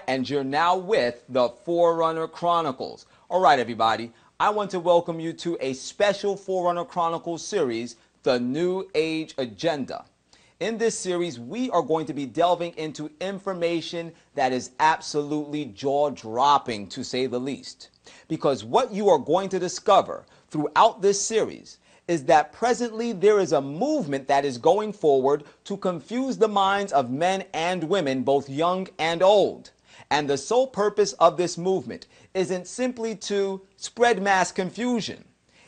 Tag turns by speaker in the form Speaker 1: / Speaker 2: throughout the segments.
Speaker 1: and you're now with the Forerunner Chronicles. All right, everybody, I want to welcome you to a special Forerunner Chronicles series, The New Age Agenda. In this series, we are going to be delving into information that is absolutely jaw-dropping, to say the least. Because what you are going to discover throughout this series is that presently there is a movement that is going forward to confuse the minds of men and women, both young and old. And the sole purpose of this movement isn't simply to spread mass confusion.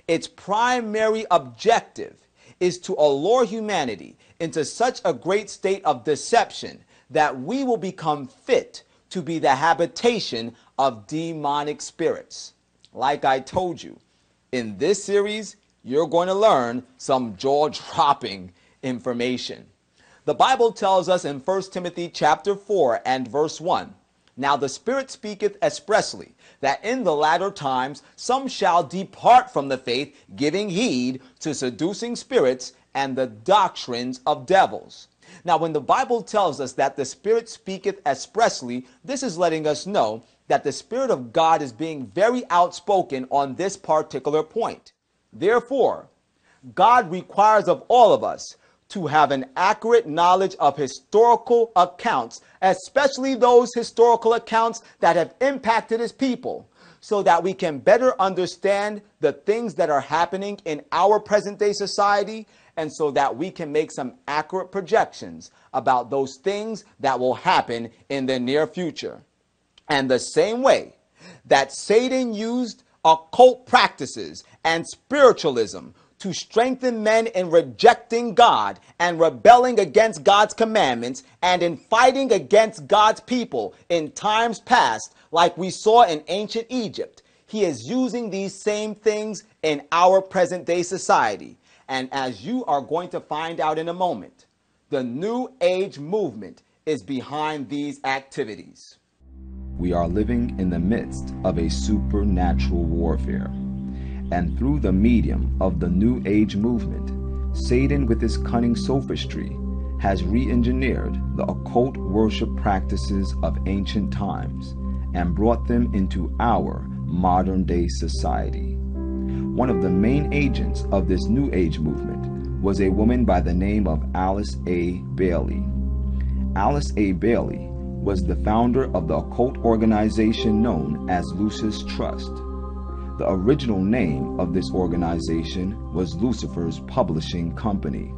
Speaker 1: Its primary objective is to allure humanity into such a great state of deception that we will become fit to be the habitation of demonic spirits. Like I told you, in this series, you're going to learn some jaw-dropping information. The Bible tells us in 1 Timothy chapter 4 and verse 1, "Now the Spirit speaketh expressly, that in the latter times some shall depart from the faith, giving heed to seducing spirits and the doctrines of devils." Now, when the Bible tells us that the Spirit speaketh expressly, this is letting us know that the Spirit of God is being very outspoken on this particular point. Therefore, God requires of all of us to have an accurate knowledge of historical accounts, especially those historical accounts that have impacted his people, so that we can better understand the things that are happening in our present day society, and so that we can make some accurate projections about those things that will happen in the near future. And the same way that Satan used occult practices and spiritualism to strengthen men in rejecting God and rebelling against God's commandments and in fighting against God's people in times past, like we saw in ancient Egypt, he is using these same things in our present day society. And as you are going to find out in a moment, the New Age movement is behind these activities. We are living in the midst of a supernatural warfare. And through the medium of the New Age movement, Satan, with his cunning sophistry, has re-engineered the occult worship practices of ancient times and brought them into our modern-day society. One of the main agents of this New Age movement was a woman by the name of Alice A. Bailey. Alice A. Bailey was the founder of the occult organization known as Lucis Trust. The original name of this organization was Lucifer's Publishing Company.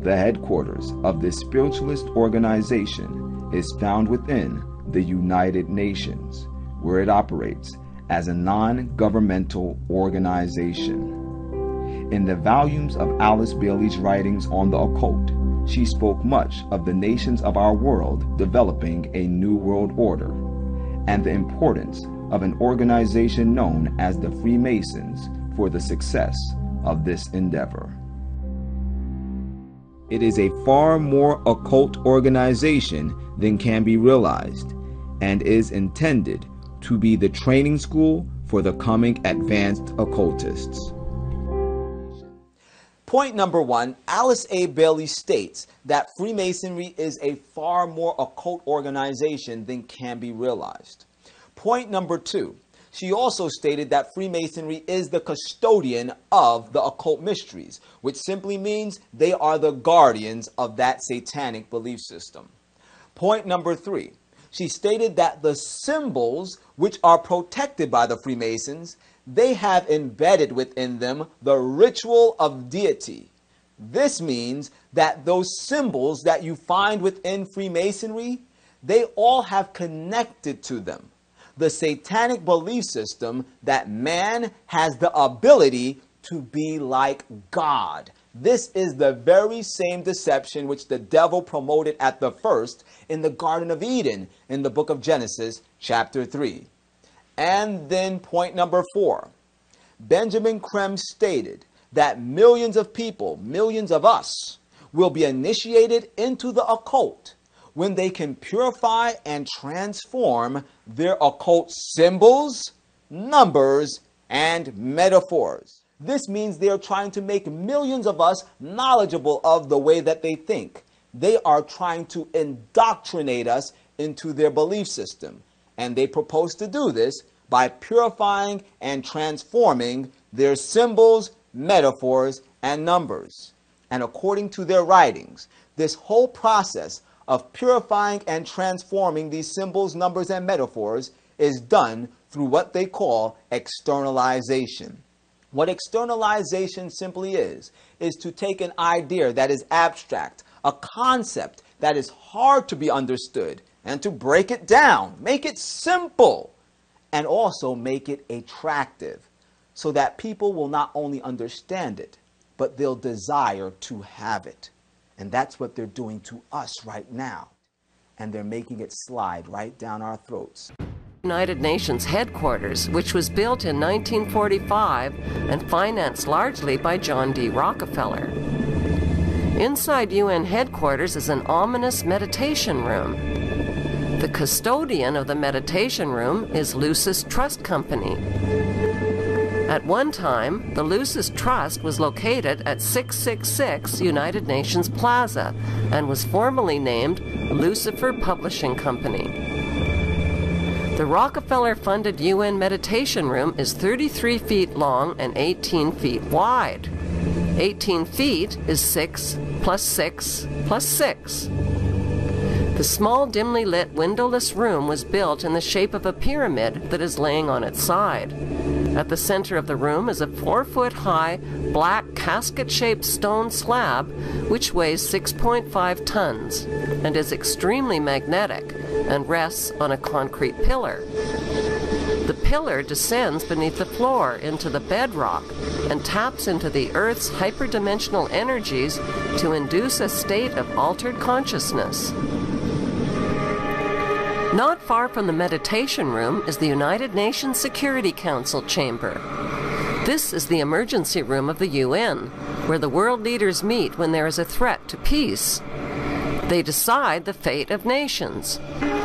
Speaker 1: The headquarters of this spiritualist organization is found within the United Nations, where it operates as a non-governmental organization. In the volumes of Alice Bailey's writings on the occult, she spoke much of the nations of our world developing a new world order, and the importance of an organization known as the Freemasons for the success of this endeavor. It is a far more occult organization than can be realized, and is intended to be the training school for the coming advanced occultists. Point number one, Alice A. Bailey states that Freemasonry is a far more occult organization than can be realized. Point number two, she also stated that Freemasonry is the custodian of the occult mysteries, which simply means they are the guardians of that satanic belief system. Point number three, she stated that the symbols which are protected by the Freemasons, they have embedded within them the ritual of deity. This means that those symbols that you find within Freemasonry, they all have connected to them the satanic belief system that man has the ability to be like God. This is the very same deception which the devil promoted at the first in the Garden of Eden in the book of Genesis chapter 3. And then point number 4, Benjamin Creme stated that millions of people, millions of us, will be initiated into the occult when they can purify and transform their occult symbols, numbers, and metaphors. This means they are trying to make millions of us knowledgeable of the way that they think. They are trying to indoctrinate us into their belief system. And they propose to do this by purifying and transforming their symbols, metaphors, and numbers. And according to their writings, this whole process of purifying and transforming these symbols, numbers, and metaphors is done through what they call externalization. What externalization simply is to take an idea that is abstract, a concept that is hard to be understood, and to break it down, make it simple, and also make it attractive, so that people will not only understand it, but they'll desire to have it. And that's what they're doing to us right now. And they're making it slide right down our throats.
Speaker 2: United Nations headquarters, which was built in 1945 and financed largely by John D. Rockefeller. Inside UN headquarters is an ominous meditation room. The custodian of the meditation room is Lucis Trust Company. At one time, the Lucis Trust was located at 666 United Nations Plaza and was formerly named Lucifer Publishing Company. The Rockefeller-funded UN Meditation Room is 33 feet long and 18 feet wide. 18 feet is 6 plus 6 plus 6. The small, dimly lit, windowless room was built in the shape of a pyramid that is laying on its side. At the center of the room is a 4-foot-high, black, casket-shaped stone slab which weighs 6.5 tons and is extremely magnetic and rests on a concrete pillar. The pillar descends beneath the floor into the bedrock and taps into the Earth's hyperdimensional energies to induce a state of altered consciousness. Not far from the meditation room is the United Nations Security Council chamber. This is the emergency room of the UN, where the world leaders meet when there is a threat to peace. They decide the fate of nations.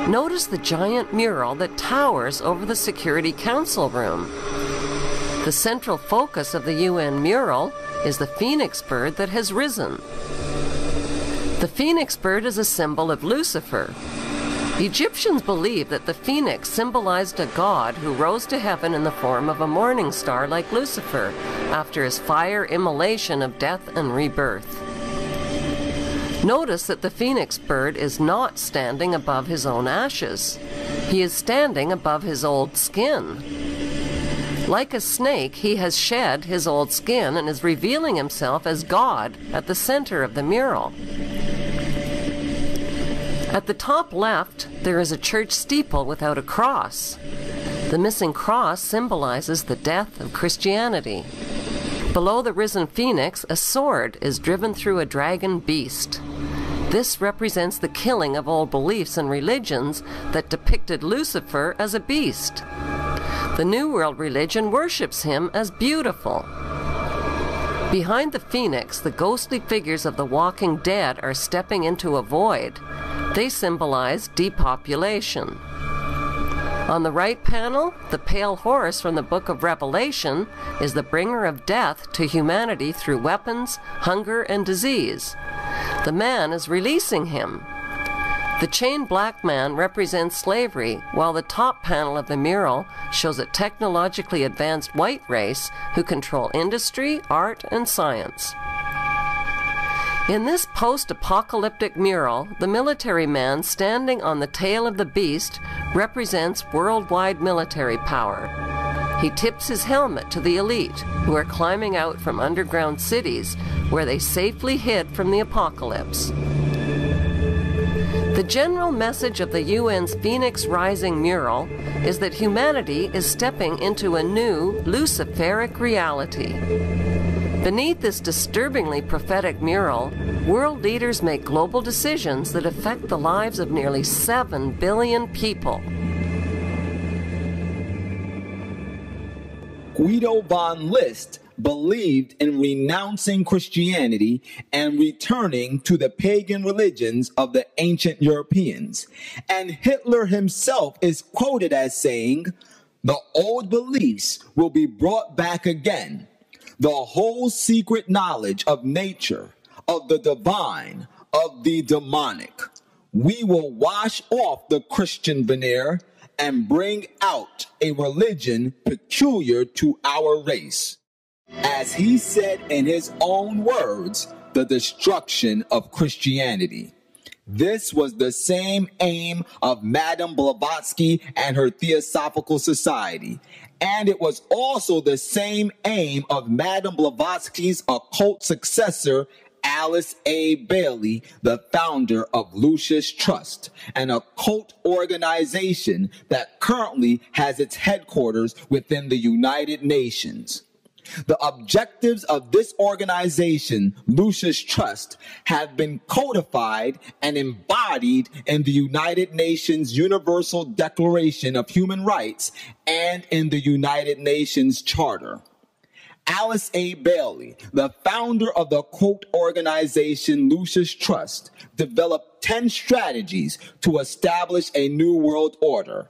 Speaker 2: Notice the giant mural that towers over the Security Council room. The central focus of the UN mural is the phoenix bird that has risen. The phoenix bird is a symbol of Lucifer. Egyptians believed that the phoenix symbolized a god who rose to heaven in the form of a morning star like Lucifer after his fire immolation of death and rebirth. Notice that the phoenix bird is not standing above his own ashes. He is standing above his old skin. Like a snake, he has shed his old skin and is revealing himself as God at the center of the mural. At the top left, there is a church steeple without a cross. The missing cross symbolizes the death of Christianity. Below the risen phoenix, a sword is driven through a dragon beast. This represents the killing of old beliefs and religions that depicted Lucifer as a beast. The New World religion worships him as beautiful. Behind the phoenix, the ghostly figures of the walking dead are stepping into a void. They symbolize depopulation. On the right panel, the pale horse from the book of Revelation is the bringer of death to humanity through weapons, hunger, and disease. The man is releasing him. The chained black man represents slavery, while the top panel of the mural shows a technologically advanced white race who control industry, art, and science. In this post-apocalyptic mural, the military man standing on the tail of the beast represents worldwide military power. He tips his helmet to the elite, who are climbing out from underground cities where they safely hid from the apocalypse. The general message of the UN's Phoenix Rising mural is that humanity is stepping into a new Luciferic reality. Beneath this disturbingly prophetic mural, world leaders make global decisions that affect the lives of nearly 7 billion people.
Speaker 3: Guido von List believed in renouncing Christianity and returning to the pagan religions of the ancient Europeans. And Hitler himself is quoted as saying, "The old beliefs will be brought back again. The whole secret knowledge of nature, of the divine, of the demonic, we will wash off the Christian veneer and bring out a religion peculiar to our race. As he said in his own words, the destruction of Christianity. This was the same aim of Madame Blavatsky and her Theosophical Society. And it was also the same aim of Madame Blavatsky's occult successor, Alice A. Bailey, the founder of Lucis Trust, an occult organization that currently has its headquarters within the United Nations. The objectives of this organization, Lucis Trust, have been codified and embodied in the United Nations Universal Declaration of Human Rights and in the United Nations Charter. Alice A. Bailey, the founder of the occult organization Lucis Trust, developed 10 strategies to establish a new world order.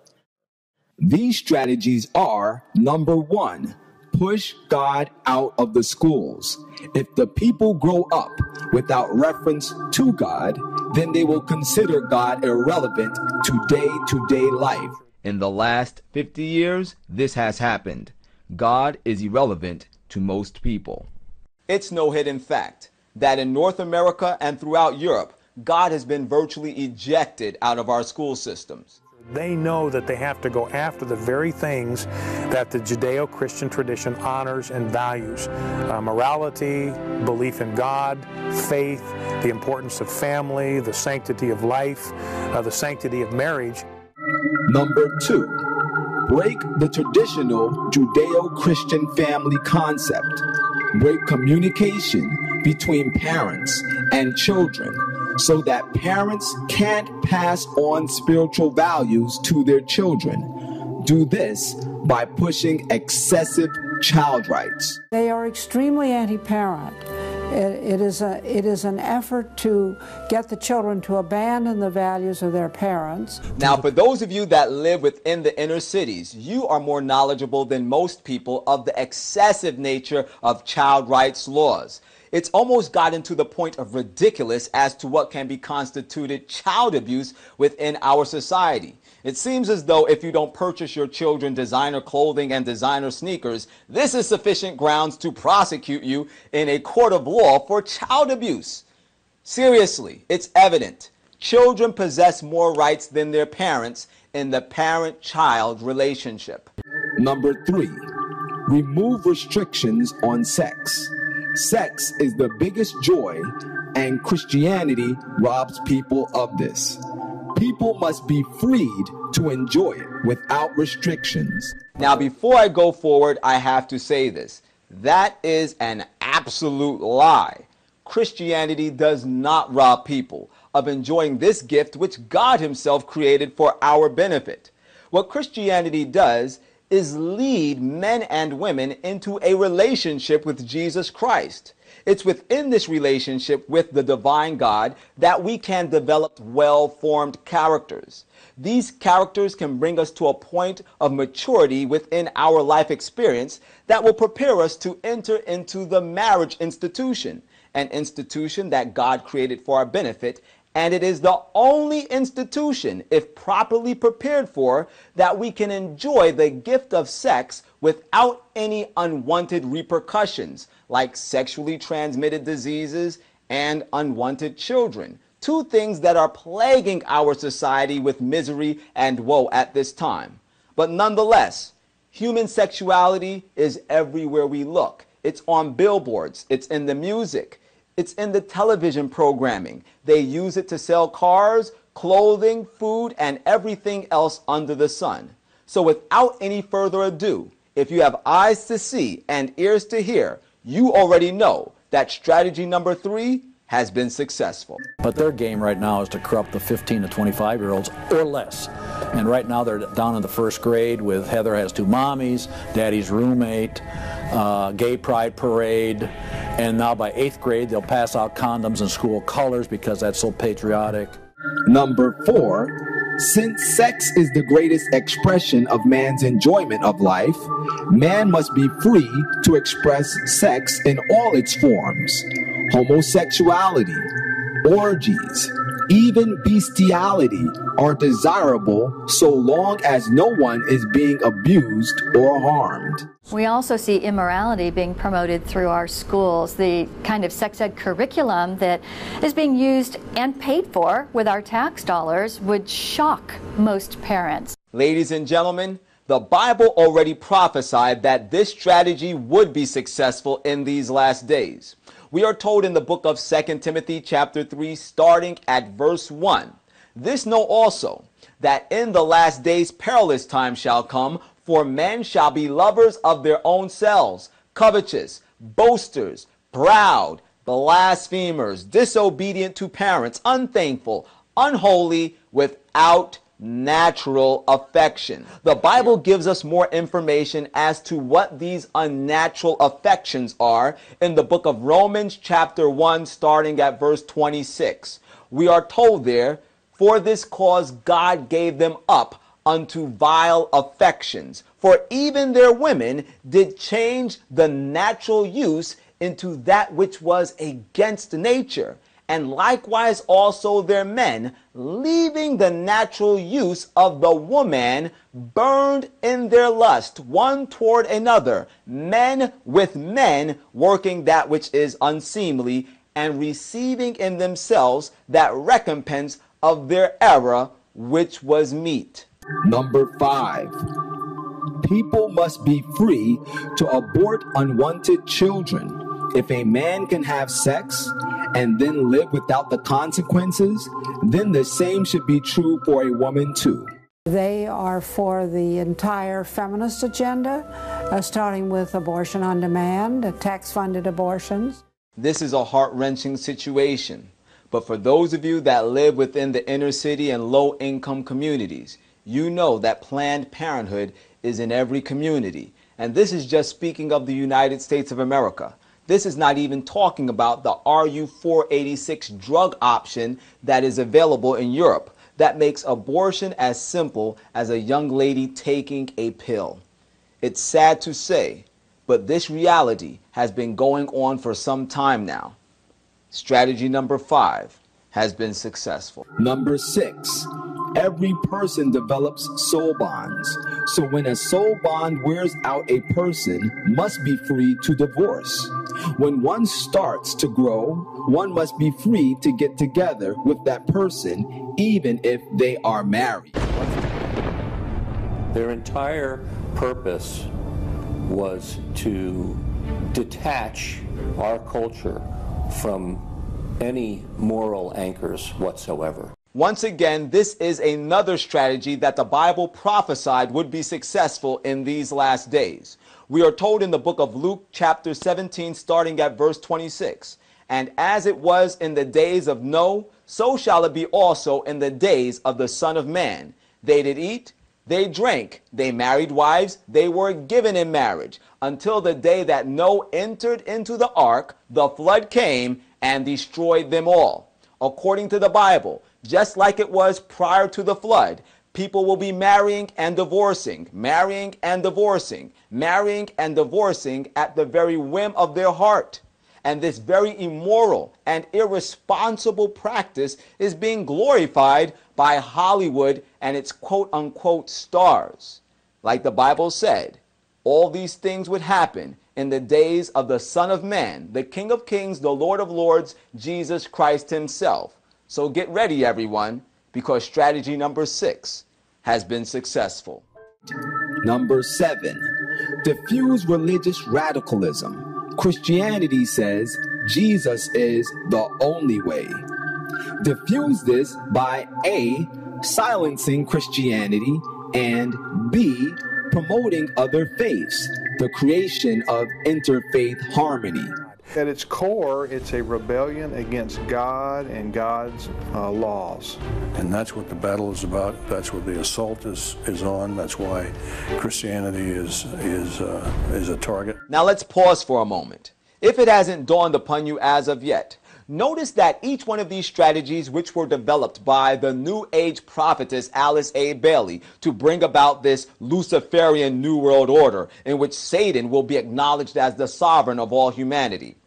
Speaker 3: These strategies are, number 1, push God out of the schools. If the people grow up without reference to God, then they will consider God irrelevant to day-to-day life.
Speaker 1: In the last 50 years, this has happened. God is irrelevant to most people. It's no hidden fact that in North America and throughout Europe, God has been virtually ejected out of our school systems.
Speaker 4: They know that they have to go after the very things that the Judeo-Christian tradition honors and values. Morality, belief in God, faith, the importance of family, the sanctity of life, the sanctity of marriage.
Speaker 3: Number 2, break the traditional Judeo-Christian family concept. Break communication between parents and children, so that parents can't pass on spiritual values to their children. Do this by pushing excessive child rights.
Speaker 5: They are extremely anti-parent. It is an effort to get the children to abandon the values of their parents.
Speaker 1: Now, for those of you that live within the inner cities, you are more knowledgeable than most people of the excessive nature of child rights laws. It's almost gotten to the point of ridiculous as to what can be constituted child abuse within our society. It seems as though if you don't purchase your children designer clothing and designer sneakers, this is sufficient grounds to prosecute you in a court of law for child abuse. Seriously, it's evident. Children possess more rights than their parents in the parent-child relationship.
Speaker 3: Number 3, remove restrictions on sex. Sex is the biggest joy, and Christianity robs people of this. People must be freed to enjoy it without restrictions.
Speaker 1: Now, before I go forward, I have to say this. That is an absolute lie. Christianity does not rob people of enjoying this gift which God Himself created for our benefit. What Christianity does is lead men and women into a relationship with Jesus Christ. It's within this relationship with the divine God that we can develop well-formed characters. These characters can bring us to a point of maturity within our life experience that will prepare us to enter into the marriage institution, an institution that God created for our benefit. And it is the only institution, if properly prepared for, that we can enjoy the gift of sex without any unwanted repercussions, like sexually transmitted diseases and unwanted children. 2 things that are plaguing our society with misery and woe at this time. But nonetheless, human sexuality is everywhere we look. It's on billboards, it's in the music, it's in the television programming. They use it to sell cars, clothing, food, and everything else under the sun. So without any further ado, if you have eyes to see and ears to hear, you already know that strategy number 3 has been successful.
Speaker 6: But their game right now is to corrupt the 15 to 25-year-olds or less. And right now they're down in the 1st grade with Heather Has 2 Mommies, Daddy's Roommate, Gay Pride Parade, and now by 8th grade they'll pass out condoms in school colors because that's so patriotic.
Speaker 3: Number 4, since sex is the greatest expression of man's enjoyment of life, man must be free to express sex in all its forms. Homosexuality, orgies, even bestiality are desirable so long as no one is being abused or harmed.
Speaker 7: We also see immorality being promoted through our schools. The kind of sex ed curriculum that is being used and paid for with our tax dollars would shock most parents.
Speaker 1: Ladies and gentlemen, the Bible already prophesied that this strategy would be successful in these last days. We are told in the book of 2 Timothy chapter 3, starting at verse 1, "This know also, that in the last days perilous times shall come, for men shall be lovers of their own selves, covetous, boasters, proud, blasphemers, disobedient to parents, unthankful, unholy, without natural affection." The Bible gives us more information as to what these unnatural affections are in the book of Romans chapter 1, starting at verse 26. We are told there, "For this cause God gave them up unto vile affections, for even their women did change the natural use into that which was against nature, and likewise also their men, leaving the natural use of the woman, burned in their lust one toward another, men with men, working that which is unseemly, and receiving in themselves that recompense of their error, which was meet."
Speaker 3: Number 5. People must be free to abort unwanted children. If a man can have sex and then live without the consequences, then the same should be true for a woman too.
Speaker 5: They are for the entire feminist agenda, starting with abortion on demand, tax-funded abortions.
Speaker 1: This is a heart-wrenching situation, but for those of you that live within the inner city and low-income communities, you know that Planned Parenthood is in every community, and this is just speaking of the United States of America. This is not even talking about the RU-486 drug option that is available in Europe that makes abortion as simple as a young lady taking a pill. It's sad to say, but this reality has been going on for some time now. Strategy number 5 has been successful.
Speaker 3: Number 6. Every person develops soul bonds. So when a soul bond wears out, a person must be free to divorce. When one starts to grow, one must be free to get together with that person, even if they are married.
Speaker 8: Their entire purpose was to detach our culture from any moral anchors whatsoever.
Speaker 1: Once again, this is another strategy that the Bible prophesied would be successful in these last days. We are told in the book of Luke chapter 17, starting at verse 26, "And as it was in the days of Noah, so shall it be also in the days of the Son of Man. They did eat, they drank, they married wives, they were given in marriage, until the day that Noah entered into the ark, the flood came and destroyed them all." According to the Bible, just like it was prior to the flood, people will be marrying and divorcing, marrying and divorcing, marrying and divorcing at the very whim of their heart. And this very immoral and irresponsible practice is being glorified by Hollywood and its quote-unquote stars. Like the Bible said, all these things would happen in the days of the Son of Man, the King of Kings, the Lord of Lords, Jesus Christ himself. So get ready, everyone, because strategy number 6 has been successful.
Speaker 3: Number 7. Diffuse religious radicalism. Christianity says Jesus is the only way. Diffuse this by A, silencing Christianity, and B, promoting other faiths, the creation of interfaith harmony.
Speaker 4: At its core, it's a rebellion against God and God's laws.
Speaker 9: And that's what the battle is about. That's what the assault is on. That's why Christianity is a target.
Speaker 1: Now let's pause for a moment. If it hasn't dawned upon you as of yet, notice that each one of these strategies, which were developed by the New Age prophetess Alice A. Bailey to bring about this Luciferian New World Order in which Satan will be acknowledged as the sovereign of all humanity.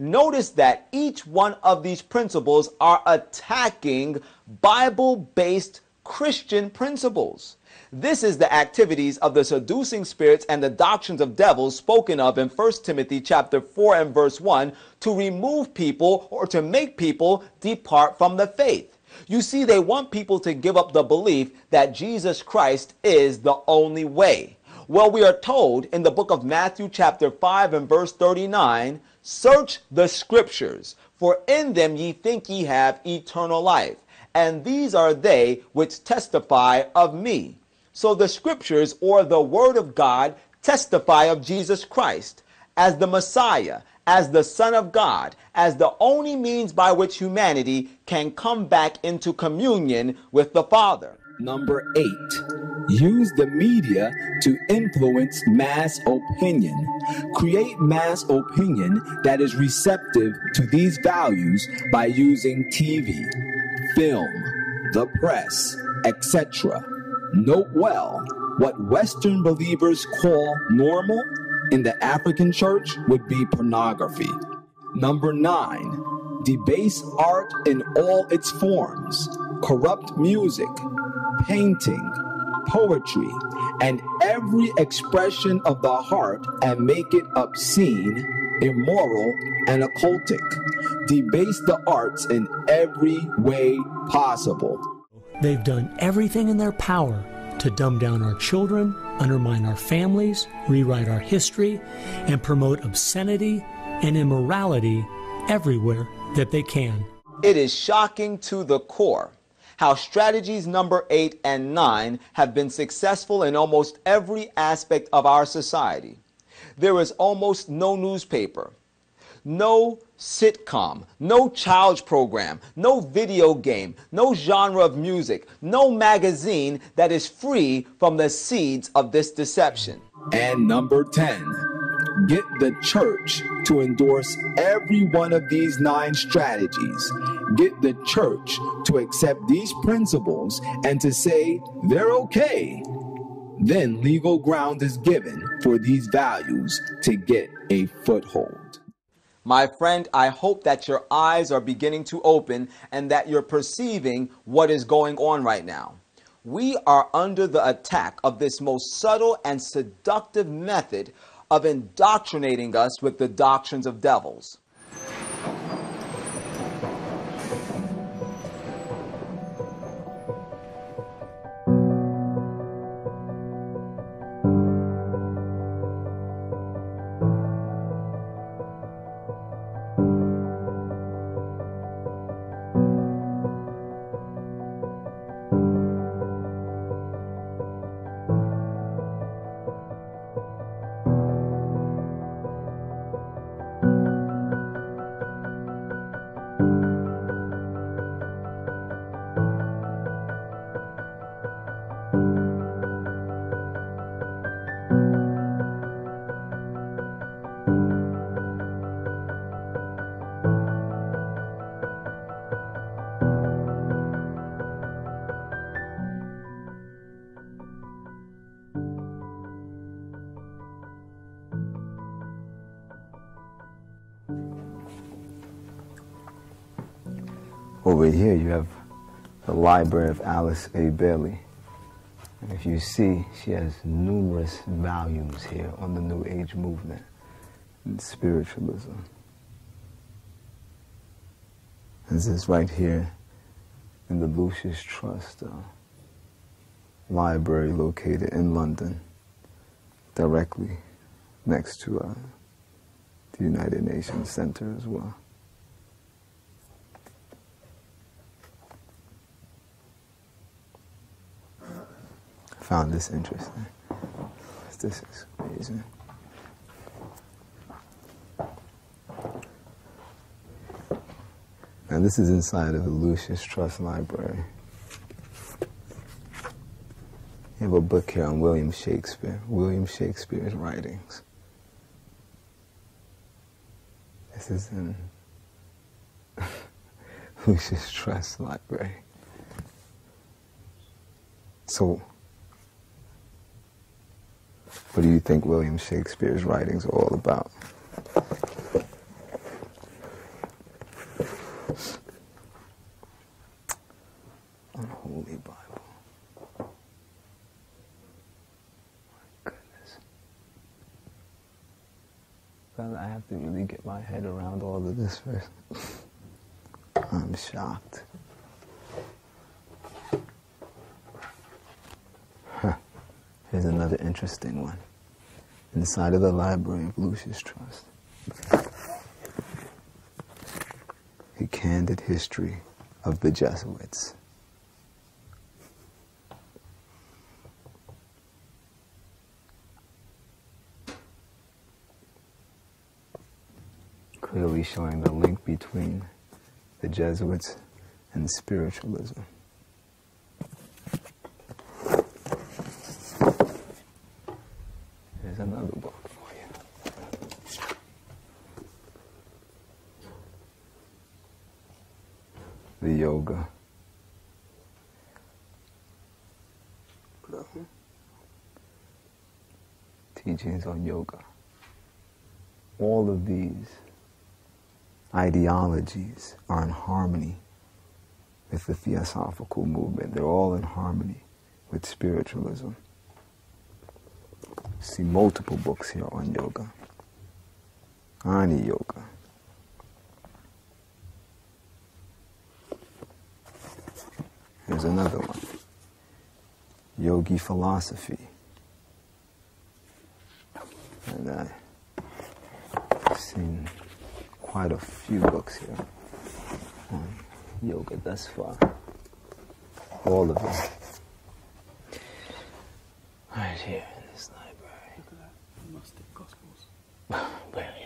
Speaker 1: Notice that each one of these principles are attacking Bible-based Christian principles. This is the activities of the seducing spirits and the doctrines of devils spoken of in 1 Timothy chapter 4 and verse 1 to remove people or to make people depart from the faith. You see, they want people to give up the belief that Jesus Christ is the only way. Well, we are told in the book of Matthew chapter 5 and verse 39, search the scriptures, for in them ye think ye have eternal life, and these are they which testify of me. So the scriptures, or the word of God, testify of Jesus Christ as the Messiah, as the Son of God, as the only means by which humanity can come back into communion with the Father.
Speaker 3: Number 8, use the media to influence mass opinion. Create mass opinion that is receptive to these values by using TV, film, the press, etc. Note well, what Western believers call normal in the African church would be pornography. Number 9, debase art in all its forms, corrupt music, painting, poetry, and every expression of the heart, and make it obscene, immoral, and occultic. Debase the arts in every way possible.
Speaker 10: They've done everything in their power to dumb down our children, undermine our families, rewrite our history, and promote obscenity and immorality everywhere that they can.
Speaker 1: It is shocking to the core how strategies number 8 and 9 have been successful in almost every aspect of our society. There is almost no newspaper, no sitcom, no child's program, no video game, no genre of music, no magazine that is free from the seeds of this deception.
Speaker 3: And number 10, get the church to endorse every one of these 9 strategies. Get the church to accept these principles and to say they're okay. Then legal ground is given for these values to get a foothold.
Speaker 1: My friend, I hope that your eyes are beginning to open and that you're perceiving what is going on right now. We are under the attack of this most subtle and seductive method of indoctrinating us with the doctrines of devils.
Speaker 11: Over here you have the library of Alice A. Bailey. And if you see, she has numerous volumes here on the New Age movement and spiritualism. This is right here in the Lucius Trust library located in London, directly next to the United Nations Center as well. Found this interesting. This is amazing. Now this is inside of the Lucius Trust Library. You have a book here on William Shakespeare's writings. This is in Lucius Trust Library. So, what do you think William Shakespeare's writings are all about? I have to really get my head around all of this first. I'm shocked. Huh. Here's another interesting one. Inside of the library of Lucius Trust. A candid history of the Jesuits. Clearly showing the link between the Jesuits and spiritualism. Here's another book for you. The Yoga. Teachings on yoga. All of these ideologies are in harmony with the Theosophical movement. They're all in harmony with spiritualism. See multiple books here on yoga. Ani Yoga. Here's another one. Yogi Philosophy. And I've seen quite a few books here on yoga thus far. All of them. Right here in this library.
Speaker 12: Look at that. Gnostic Gospels.
Speaker 11: Where are we?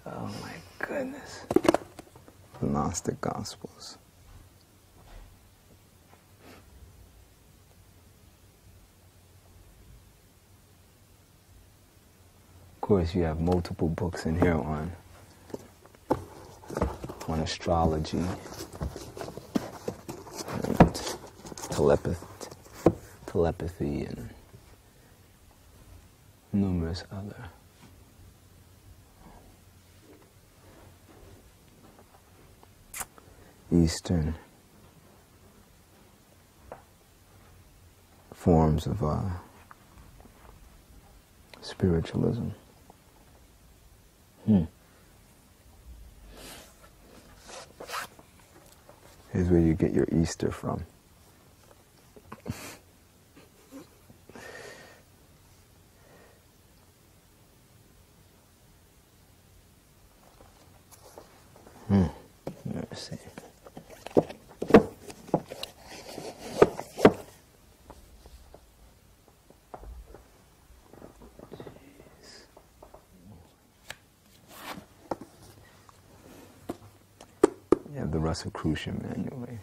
Speaker 11: Oh my goodness. The Gnostic Gospels. Of course, you have multiple books in here on astrology and telepathy and numerous other Eastern forms of spiritualism. Here's where you get your Easter from. Let's see. You have the Rosicrucian manual right here.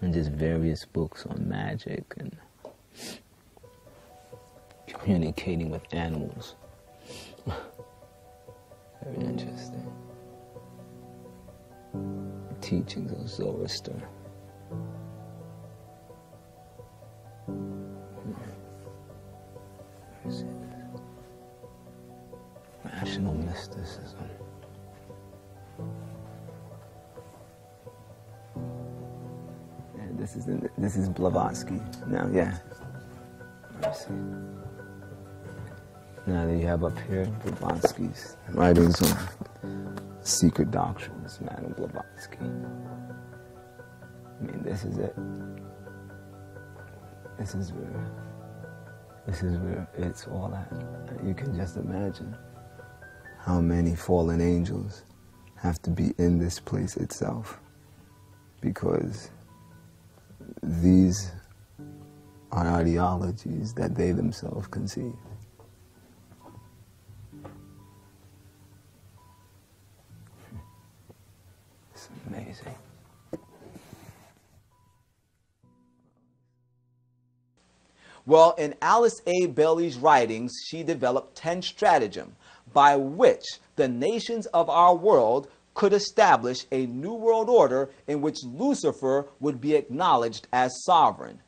Speaker 11: And just various books on magic and communicating with animals. Very interesting. Teachings of Zoroaster. Rational mysticism. This is Blavatsky. Now, yeah. Let's see. Now that you have up here Blavatsky's writings on secret doctrines, Madame Blavatsky. I mean, this is it. This is where it's all at. You can just imagine how many fallen angels have to be in this place itself, because these are ideologies that they themselves conceive. It's amazing.
Speaker 1: Well, in Alice A. Bailey's writings, she developed 10 stratagems by which the nations of our world could establish a new world order in which Lucifer would be acknowledged as sovereign.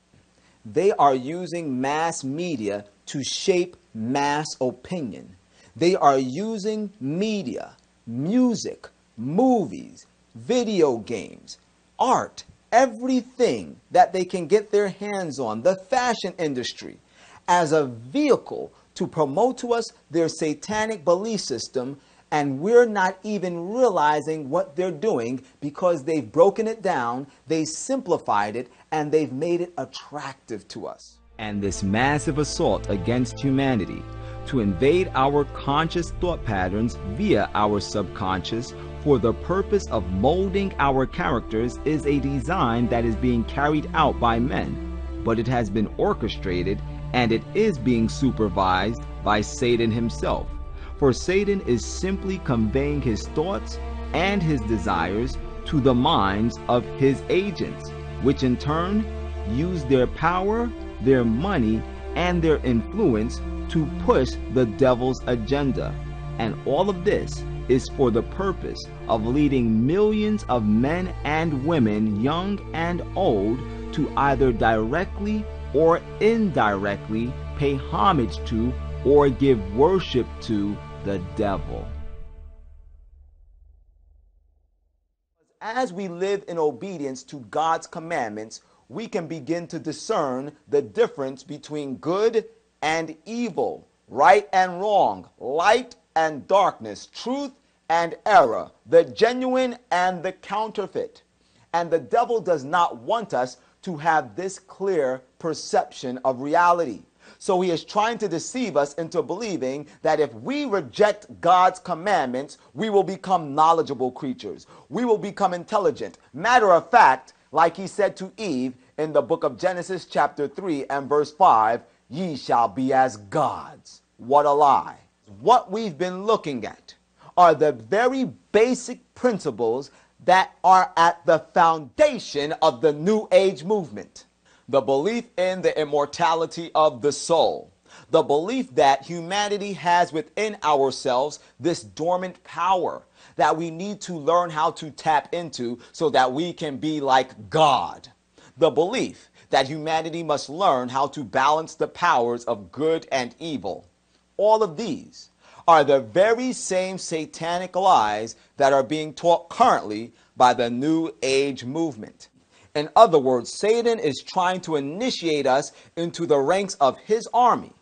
Speaker 1: They are using mass media to shape mass opinion. They are using media, music, movies, video games, art, everything that they can get their hands on, the fashion industry, as a vehicle to promote to us their satanic belief system, and we're not even realizing what they're doing because they've broken it down, they simplified it, and they've made it attractive to us. And this massive assault against humanity to invade our conscious thought patterns via our subconscious for the purpose of molding our characters is a design that is being carried out by men, but it has been orchestrated and it is being supervised by Satan himself. For Satan is simply conveying his thoughts and his desires to the minds of his agents, which in turn use their power, their money, and their influence to push the devil's agenda. And all of this is for the purpose of leading millions of men and women, young and old, to either directly or indirectly pay homage to or give worship to the devil. As we live in obedience to God's commandments, we can begin to discern the difference between good and evil, right and wrong, light and darkness, truth and error, the genuine and the counterfeit. And the devil does not want us to have this clear perception of reality. So he is trying to deceive us into believing that if we reject God's commandments, we will become knowledgeable creatures. We will become intelligent. Matter of fact, like he said to Eve in the book of Genesis chapter 3 and verse 5, ye shall be as gods. What a lie. What we've been looking at are the very basic principles that are at the foundation of the New Age movement. The belief in the immortality of the soul. The belief that humanity has within ourselves this dormant power that we need to learn how to tap into so that we can be like God. The belief that humanity must learn how to balance the powers of good and evil. All of these are the very same satanic lies that are being taught currently by the New Age movement. In other words, Satan is trying to initiate us into the ranks of his army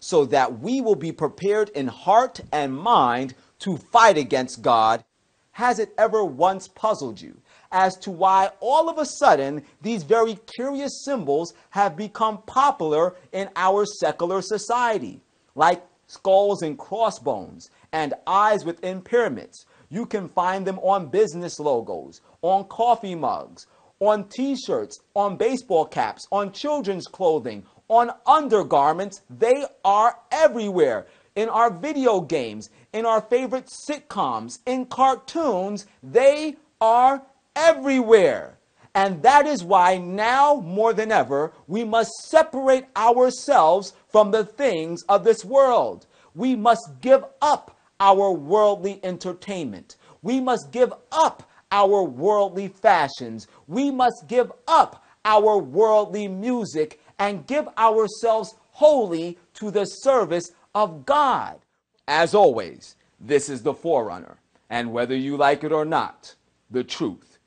Speaker 1: so that we will be prepared in heart and mind to fight against God. Has it ever once puzzled you as to why all of a sudden these very curious symbols have become popular in our secular society, like skulls and crossbones and eyes within pyramids? You can find them on business logos, on coffee mugs, on t-shirts, on baseball caps, on children's clothing, on undergarments. They are everywhere. In our video games, in our favorite sitcoms, in cartoons, they are everywhere. And that is why now more than ever, we must separate ourselves from the things of this world. We must give up our worldly entertainment. We must give up our worldly fashions. We must give up our worldly music and give ourselves wholly to the service of God. As always, this is the Forerunner, and whether you like it or not, the truth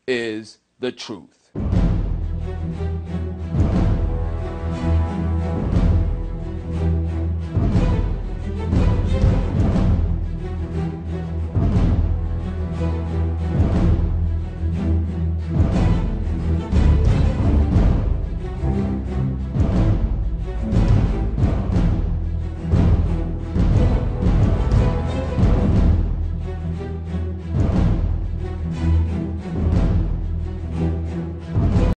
Speaker 1: is the truth.